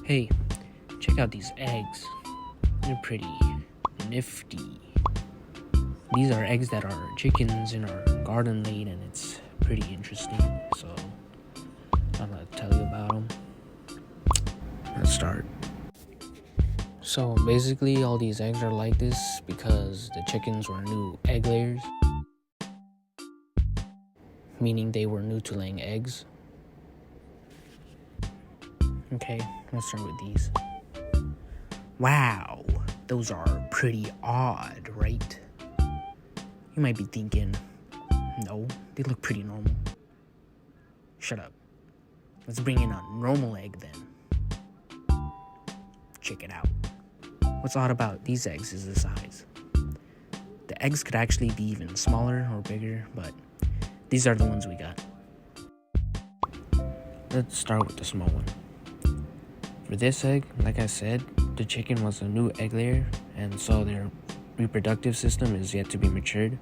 Hey, check out these eggs. They're pretty nifty. These are eggs that our chickens in our garden laid, and it's pretty interesting. So, I'm gonna tell you about them. Let's start. So, basically, all these eggs are like this because the chickens were new egg layers, meaning they were new to laying eggs. Okay, let's start with these. Wow, those are pretty odd, right? You might be thinking, no, they look pretty normal. Shut up. Let's bring in a normal egg then. Check it out. What's odd about these eggs is the size. The eggs could actually be even smaller or bigger, but these are the ones we got. Let's start with the small one. For this egg, like I said, the chicken was a new egg layer, and so their reproductive system is yet to be matured.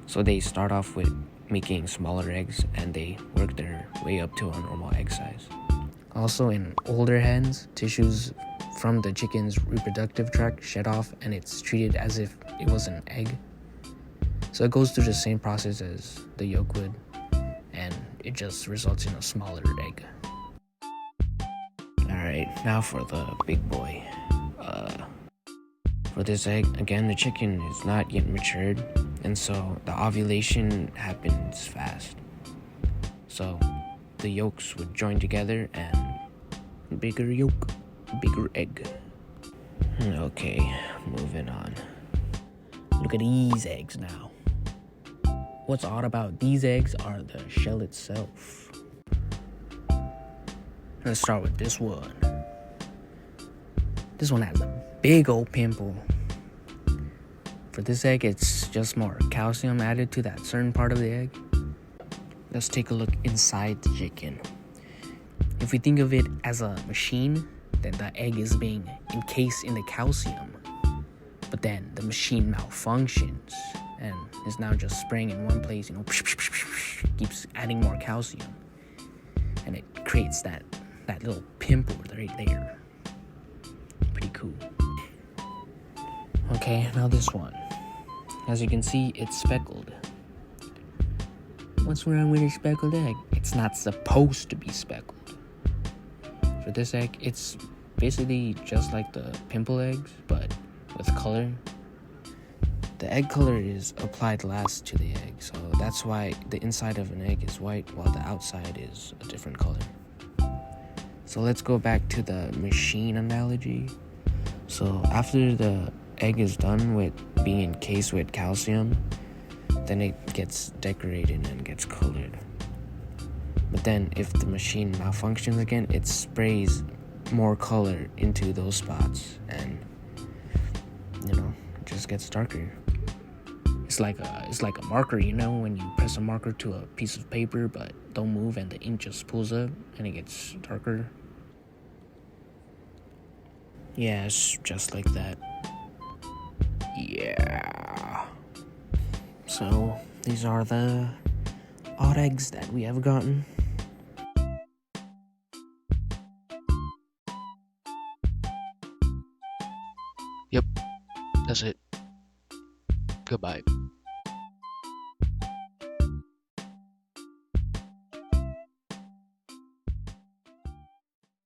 So they start off with making smaller eggs, and they work their way up to a normal egg size. Also, in older hens, tissues from the chicken's reproductive tract shed off, and it's treated as if it was an egg. So it goes through the same process as the yolk would, and it just results in a smaller egg. Alright, now for the big boy. For this egg, again, the chicken is not yet matured, and so the ovulation happens fast. So the yolks would join together and bigger yolk, bigger egg. Okay, moving on. Look at these eggs now. What's odd about these eggs are the shell itself. Let's start with this one. This one has a big old pimple. For this egg, it's just more calcium added to that certain part of the egg. Let's take a look inside the chicken. If we think of it as a machine, then the egg is being encased in the calcium. But then the machine malfunctions and is now just spraying in one place, keeps adding more calcium. And it creates that little pimple right there. Pretty cool. Okay, now this one. As you can see, it's speckled. What's wrong with a speckled egg? It's not supposed to be speckled. For this egg, it's basically just like the pimple eggs, but with color. The egg color is applied last to the egg, so that's why the inside of an egg is white while the outside is a different color. So let's go back to the machine analogy. So after the egg is done with being encased with calcium, then it gets decorated and gets colored. But then if the machine malfunctions again, it sprays more color into those spots, and it just gets darker. It's like a marker, when you press a marker to a piece of paper but don't move and the ink just pulls up and it gets darker. Yeah, it's just like that. Yeah. So, these are the odd eggs that we have gotten. Yep, that's it. Goodbye.